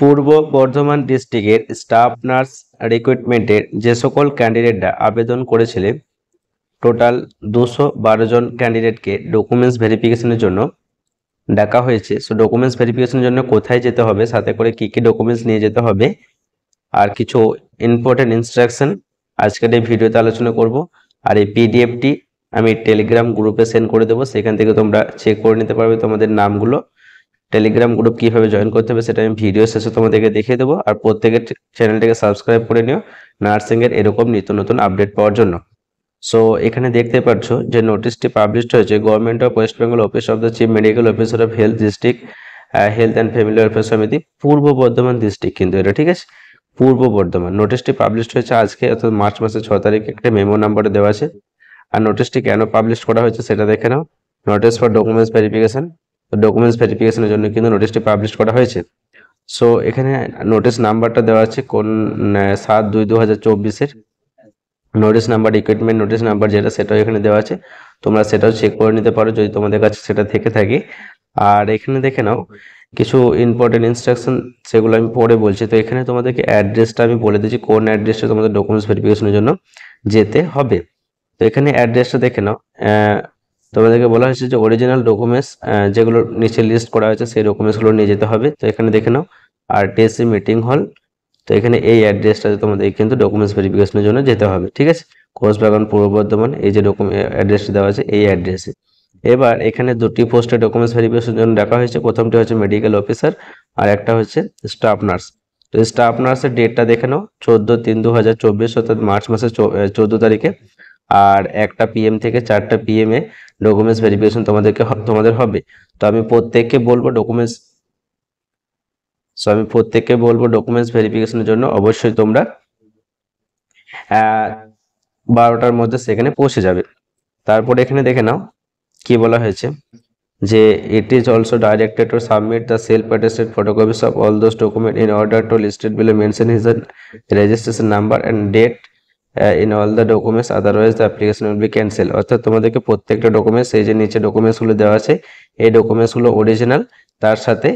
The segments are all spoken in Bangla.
পূর্ব বর্ধমান ডিস্ট্রিক্টের স্টাফ নার্স রিক্রুটমেন্টের যে সকল ক্যান্ডিডেটরা আবেদন করেছিলেন টোটাল 212 জন ক্যান্ডিডেটকে ডকুমেন্টস ভেরিফিকেশনের জন্য ডাকা হয়েছে। সো ডকুমেন্টস ভেরিফিকেশনের জন্য কোথায় যেতে হবে, সাথে করে কি কি ডকুমেন্টস নিয়ে যেতে হবে, আর কিছু ইম্পর্টেন্ট ইনস্ট্রাকশন আজকের এই ভিডিওতে আলোচনা করব। আর এই পিডিএফটি আমি টেলিগ্রাম গ্রুপে সেন্ড করে দেবো, সেখান থেকে তোমরা চেক করে নিতে পারবে তোমাদের নামগুলো। টেলিগ্রাম গ্রুপ কিভাবে জয়েন করতে হবে সেটা আমি ভিডিও শেষে তোমাদেরকে দেখিয়ে দেবো। আর প্রত্যেকের চ্যানেলটাকে সাবস্ক্রাইব করে নিও নার্সিংয়ের এরকম নিত্য নতুন আপডেট পাওয়ার জন্য। সো এখানে দেখতে পাচ্ছ যে নোটিশটি পাবলিশড হয়েছে government of West Bengal office of the chief medical officer of health district health and family welfare সমিতি, পূর্ব বর্ধমান ডিস্ট্রিক্ট কিন্তু এটা, ঠিক আছে, পূর্ব বর্ধমান। নোটিশটি পাবলিশড হয়েছে আজকে অর্থাৎ মার্চ মাসের 6 তারিখে, একটা মেমো নাম্বারে দেওয়া আছে। আর নোটিশটি কেন পাবলিশ করা হয়েছে সেটা দেখে নাও। Notice for documents verification, documents ভেরিফিকেশনের জন্য কিন্তু নোটিশটি পাবলিশ করা হয়েছে। সো এখানে নোটিশ নাম্বারটা দেওয়া আছে কোন 7/2/2024-এর notice number, recruitment notice number যেটা, সেটাও এখানে দেওয়া আছে। তোমরা সেটাও চেক করে নিতে পারো যদি তোমাদের কাছে সেটা থেকে থাকে। আর এখানে দেখে নাও কিছু ইম্পর্টেন্ট ইনস্ট্রাকশন, সেগুলো আমি পরে বলছি। তো এখানে তোমাদেরকে অ্যাড্রেসটা আমি বলে দিচ্ছি, কোন অ্যাড্রেসটা তোমাদের ডকুমেন্টস ভেরিফিকেশনের জন্য যেতে হবে। তো এখানে অ্যাড্রেসটা দেখে নাও। তোমাদেরকে বলা হয়েছে যে অরিজিনাল ডকুমেন্টস যেগুলো নিচে লিস্ট করা হয়েছে সেই ডকুমেন্টসগুলো নিয়ে যেতে হবে। তো এখানে দেখে নাও আরটিসি মিটিং হল। তো এখানে এই অ্যাড্রেসটাতে তোমাদের কিন্তু ডকুমেন্টস ভেরিফিকেশনের জন্য যেতে হবে, ঠিক আছে। কোচবাগান পূর্ব বর্ধমান, এই যে অ্যাড্রেসটি দেওয়া আছে এই অ্যাড্রেসে। এবার এখানে দুটি পোস্টে ডকুমেন্টস ভেরিফিকেশনের জন্য ডাকা হয়েছে। প্রথমটি হচ্ছে মেডিকেল অফিসার আর একটা হচ্ছে স্টাফ নার্স। তো স্টাফ নার্সের ডেটটা দেখে নাও 14/3/2024 অর্থাৎ মার্চ মাসের 14 তারিখে। আর 1টা PM থেকে 4টা PM এ ডকুমেন্টস ভেরিফিকেশন তোমাদের হবে। তো আমি প্রত্যেককে বলবো ডকুমেন্টস ভেরিফিকেশনের জন্য অবশ্যই তোমরা 12টার মধ্যে সেখানে পৌঁছে যাবে। তারপরে এখানে দেখে নাও কি বলা হয়েছে যে it is also directed to submit the self attested photocopies of all those document in order to listed below mention his registration number and date in all the documents, otherwise the application will be cancel. অর্থাৎ তোমাদেরকে প্রত্যেকটা ডকুমেন্টস, এই যে নিচে ডকুমেন্টসগুলো দেওয়া আছে এই ডকুমেন্টসগুলো অরিজিনাল, তার সাথে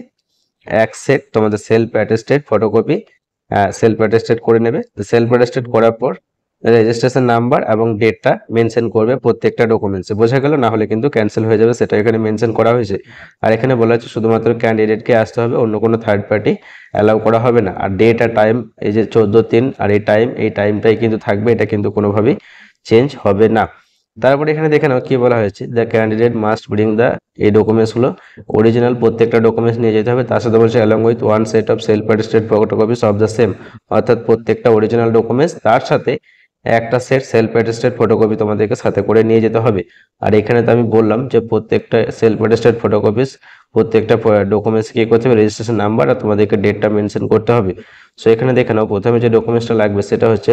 এক সেট তোমাদের self attested photocopy self attested করে নেবে। সেলফ অ্যাটেস্টেড করার পর রেজিস্ট্রেশন নাম্বার এবং ডেটটা মেনশন করবে প্রত্যেকটা ডকুমেন্টসে, বোঝা গেল? না হলে কিন্তু ক্যান্সেল হয়ে যাবে, সেটা এখানে মেনশন করা হয়েছে। আর এখানে বলা হচ্ছে শুধুমাত্র ক্যান্ডিডেটকে আসতে হবে, অন্য কোনো থার্ড পার্টি অ্যালাউ করা হবে না। আর ডেট আর টাইম, এই যে 14/3 আর এই টাইমটাই কিন্তু থাকবে, এটা কিন্তু কোনোভাবেই চেঞ্জ হবে না। তারপরে এখানে দেখে নাও কি বলা হয়েছে, the candidate must bring the, এই ডকুমেন্টসগুলো অরিজিনাল প্রত্যেকটা ডকুমেন্টস নিয়ে যেতে হবে। তার সাথে বলছে along with one set of self attested photocopies of the same, অর্থাৎ প্রত্যেকটা অরিজিনাল ডকুমেন্টস তার সাথে একটা সেট সেলফ অ্যাটেস্টেড ফটোকপি তোমাদেরকে সাথে করে নিয়ে যেতে হবে। আর এখানে তো আমি বললাম যে প্রত্যেকটা সেলফ অ্যাটেস্টেড ফটোকপিস প্রত্যেকটা ডকুমেন্টস কি করতে হবে, রেজিস্ট্রেশন নাম্বার আর তোমাদেরকে ডেটটা মেনশন করতে হবে। সো এখানে দেখে নাও প্রথমে যে ডকুমেন্টসটা লাগবে সেটা হচ্ছে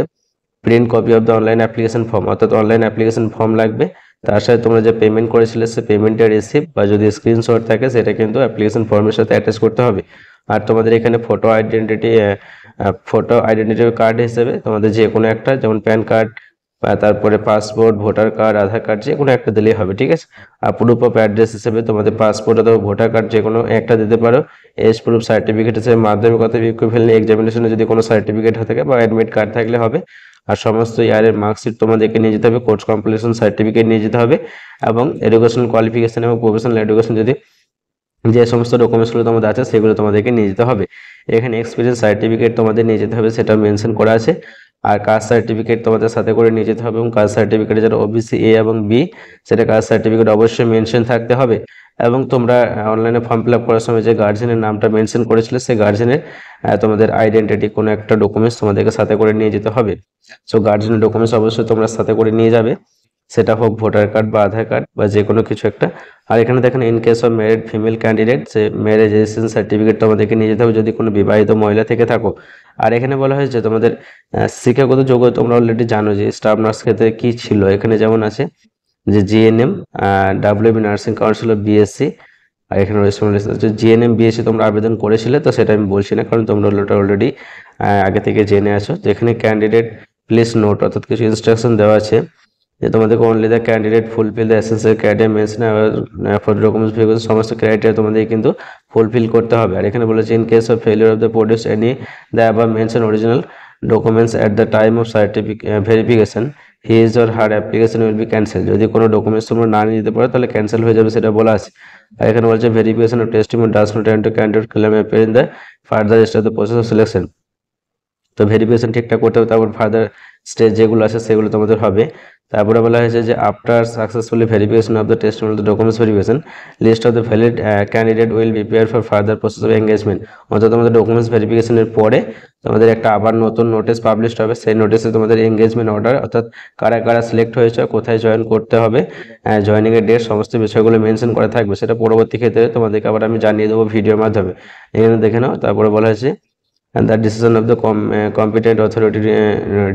print copy of the online application form, অর্থাৎ অনলাইন অ্যাপ্লিকেশন ফর্ম লাগবে। তার সাথে তোমরা যে পেমেন্ট করেছিলে সে পেমেন্টের রিসিপ্ট বা যদি স্ক্রিনশট থাকে সেটা কিন্তু অ্যাপ্লিকেশন ফর্মের সাথে অ্যাটাচ করতে হবে। আর তোমাদের এখানে ফটো আইডেন্টিটি কার্ড হিসেবে তোমাদের যে কোনো একটা, যেমন প্যান কার্ড, তারপরে পাসপোর্ট, ভোটার কার্ড, আধার কার্ড, যে কোনো একটা দিলেই হবে, ঠিক আছে। আর প্রুফ অফ অ্যাড্রেস হিসেবে তোমাদের পাসপোর্ট অথবা ভোটার কার্ড যে কোনো একটা দিতে পারো। এজ প্রুফ সার্টিফিকেট হিসেবে মাধ্যমিক অথবা ইকুইভ্যালেন্ট এক্সামিনেশনে যদি কোনো সার্টিফিকেট থাকে বা অ্যাডমিট কার্ড থাকলে হবে। আর সমস্ত ইয়ারের মার্কশিট তোমাদেরকে নিয়ে যেতে হবে, কোর্স কমপ্লিশন সার্টিফিকেট নিয়ে যেতে হবে, এবং এডুকেশনাল কোয়ালিফিকেশন এবং প্রফেশনাল এডুকেশন যদি যে সমস্ত ডকুমেন্টসগুলো তোমাদের আছে সেগুলো তোমাদেরকে নিয়ে যেতে হবে। এখানে এক্সপিরিয়েন্স সার্টিফিকেট তোমাদের নিয়ে যেতে হবে, সেটা মেনশন করা আছে। আর কাস্ট সার্টিফিকেট তোমাদের সাথে করে নিয়ে যেতে হবে, এবং কাস্ট সার্টিফিকেটে যারা ওবিসি এ এবং বি, সেটা কাস্ট সার্টিফিকেট অবশ্যই মেনশন থাকতে হবে। এবং তোমরা অনলাইনে ফর্ম ফিল আপ করার সময় যে গার্জেনের নামটা মেনশন করেছিলে সেই গার্জেনের তোমাদের আইডেন্টিটি কোনো একটা ডকুমেন্টস তোমাদেরকে সাথে করে নিয়ে যেতে হবে। সো গার্জেনের ডকুমেন্টস অবশ্যই তোমরা সাথে করে নিয়ে যাবে, সেটা হোক ভোটার কার্ড বা আধার কার্ড বা যে কোনো কিছু একটা। আর এখানে দেখেন in case of married female candidate, say marriage registration certificate তোমাদেরকে নিয়ে যেতে হবে যদি কোনো বিবাহিত মহিলা থেকে থাকো। আর এখানে বলা হয়েছে তোমাদের শিক্ষাগত যোগ্যতা তোমরা অলরেডি জানো যে স্টাফ নার্স ক্ষেত্রে কি ছিল। এখানে যেমন আছে যে GNM, WB nursing council of BSc. আর এখানে জিএনএম বিএসসি তোমরা আবেদন করেছিলে, তো সেটা আমি বলছি না কারণ তোমরা ওটা অলরেডি আগে থেকে জেনে আছো। তো এখানে ক্যান্ডিডেট প্লিজ নোট, অর্থাৎ কিছু ইনস্ট্রাকশন দেওয়া আছে যে তোমাদেরকে only the candidate fulfil the essential criteria mention for documents verification, সমস্ত ক্রাইটেরিয়া তোমাদের কিন্তু ফুলফিল করতে হবে। আর এখানে বলেছে in case of failure of the produce any the above mention original documents at the time of verification his or her application will be cancel. যদি কোনো ডকুমেন্টস তোমরা না নিয়ে যেতে পারো তাহলে ক্যান্সেল হয়ে যাবে, সেটা বলা আছে। আর এখানে বলছে verification of testimony does not enter candidate claim appear in the further stage of the process of selection. তো ভেরিফিকেশন ঠিকঠাক করতে হবে, তারপর ফার্দার স্টেজ যেগুলো আছে সেগুলো তোমাদের হবে। তারপরে বলা হয়েছে যে after successfully verification of the testimony the documents verification list of the valid candidate will be prepare for further process of engagement. অর্থাৎ তোমাদের ডকুমেন্টস ভেরিফিকেশনের পরে তোমাদের একটা আবার নতুন নোটিশ পাবলিশ হবে, সেই নোটিশে তোমাদের এঙ্গেজমেন্ট অর্ডার অর্থাৎ কারা কারা সিলেক্ট হয়েছে, কোথায় জয়েন করতে হবে, জয়েনিংয়ের ডেট, সমস্ত বিষয়গুলো মেনশন করা থাকবে। সেটা পরবর্তী ক্ষেত্রে তোমাদেরকে আবার আমি জানিয়ে দেবো ভিডিওর মাধ্যমে। এখানে দেখে নাও। তারপরে বলা হয়েছে and the decision of the competent authority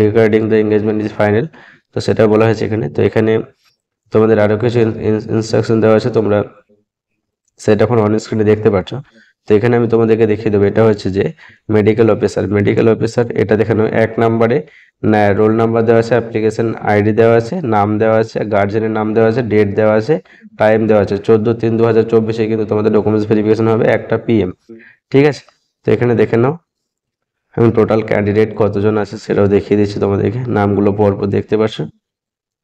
regarding the engagement is final। তো সেটা বলা হয়েছে এখানে। তো এখানে তোমাদের আরো কিছু ইনস্ট্রাকশন দেওয়া আছে, তোমরা সেটা এখন অন স্ক্রিনে দেখতে পাচ্ছ। তো এখানে আমি তোমাদেরকে দেখিয়ে দেবো। এটা হচ্ছে যে মেডিকেল অফিসার, এটা দেখানো 1 নম্বরে রোল নাম্বার দেওয়া আছে, অ্যাপ্লিকেশন আইডি দেওয়া আছে, নাম দেওয়া আছে, গার্জেনের নাম দেওয়া আছে, ডেট দেওয়া আছে, টাইম দেওয়া আছে 14/3/2024 কিন্তু তোমাদের ডকুমেন্টস ভেরিফিকেশন হবে 1টা PM। ঠিক আছে, তো এখানে দেখে নাও এখন টোটাল ক্যান্ডিডেট কতজন আছে সেটাও দেখিয়ে দিচ্ছি তোমাদেরকে। নামগুলো পরপর দেখতে পাচ্ছ,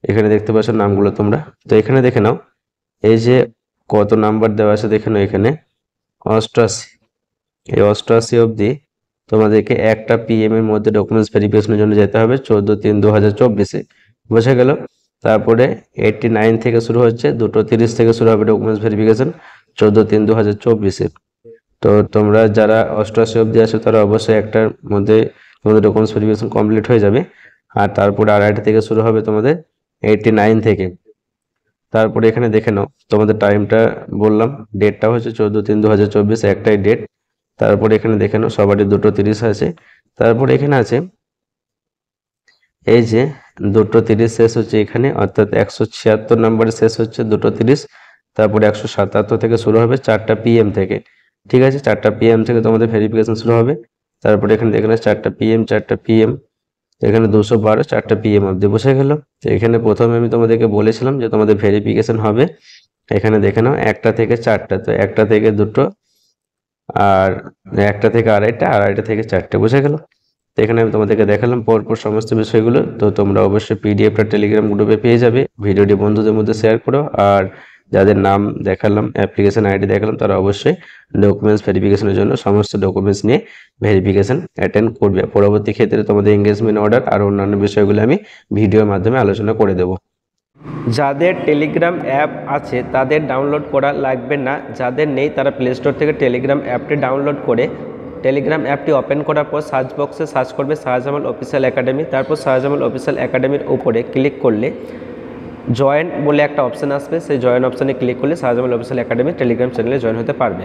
এখানে দেখতে পাচ্ছ নামগুলো তোমরা। তো এখানে দেখে নাও এই যে কত নাম্বার দেওয়া আছে, দেখে নাও এখানে 88। এই 88 অবধি তোমাদেরকে 1টা PM এর মধ্যে ডকুমেন্টস ভেরিফিকেশনের জন্য যেতে হবে 14/3/2024-এ, বোঝা গেল। তারপরে 89 থেকে শুরু হচ্ছে, 2:30 থেকে শুরু হবে ডকুমেন্টস ভেরিফিকেশন 14/3/2024-এ। তো তোমরা যারা 88 অবধি আছো তারা অবশ্যই একটার মধ্যে তোমাদের ডকুমেন্টস ভেরিফিকেশন কমপ্লিট হয়ে যাবে। আর তারপরে 2:30 থেকে শুরু হবে তোমাদের 89 থেকে। তারপরে এখানে দেখে নাও তোমাদের টাইমটা বললাম, ডেটটা হচ্ছে 14/3/2024, একটাই ডেট। তারপরে এখানে দেখে নাও সবারই 2:30 আছে। তারপরে এখানে আছে এই যে 2:30 শেষ হচ্ছে এখানে, অর্থাৎ 176 নম্বরে শেষ হচ্ছে 2:30। তারপরে 177 থেকে শুরু হবে 4টা PM থেকে। ঠিক আছে, 4টা PM থেকে তোমাদের ভেরিফিকেশন শুরু হবে। তারপরে এখানে দেখে নাও 4টা PM, এখানে 212 4টা PM অবধি, বোঝা গেল। তো এখানে প্রথমে আমি তোমাদেরকে বলেছিলাম যে তোমাদের ভেরিফিকেশন হবে এখানে দেখে নাও 1টা থেকে 4টা, তো 1টা থেকে 2টো, আর 1টা থেকে 2:30, 2:30 থেকে 4টে, বোঝা গেল। তো এখানে আমি তোমাদেরকে দেখালাম পরপর সমস্ত বিষয়গুলো। তো তোমরা অবশ্যই PDFটা টেলিগ্রাম গ্রুপে পেয়ে যাবে। ভিডিওটি বন্ধুদের মধ্যে শেয়ার করো, আর যাদের নাম দেখালাম, অ্যাপ্লিকেশন আইডি দেখালাম, তারা অবশ্যই ডকুমেন্টস ভেরিফিকেশনের জন্য সমস্ত ডকুমেন্টস নিয়ে ভেরিফিকেশন অ্যাটেন্ড করবে। পরবর্তী ক্ষেত্রে তোমাদের এঙ্গেজমেন্ট অর্ডার আর অন্যান্য বিষয়গুলো আমি ভিডিওর মাধ্যমে আলোচনা করে দেব। যাদের টেলিগ্রাম অ্যাপ আছে তাদের ডাউনলোড করা লাগবে না, যাদের নেই তারা প্লে স্টোর থেকে টেলিগ্রাম অ্যাপটি ডাউনলোড করে টেলিগ্রাম অ্যাপটি ওপেন করার পর সার্চ বক্সে সার্চ করবে শাহজামাল অফিসিয়াল একাডেমি। তারপর শাহজামাল অফিসিয়াল একাডেমির উপরে ক্লিক করলে জয়েন বলে একটা অপশান আসবে, সেই জয়েন অপশানে ক্লিক করলে শাহজামাল অফিসিয়াল একাডেমি টেলিগ্রাম চ্যানেলে জয়েন হতে পারবে।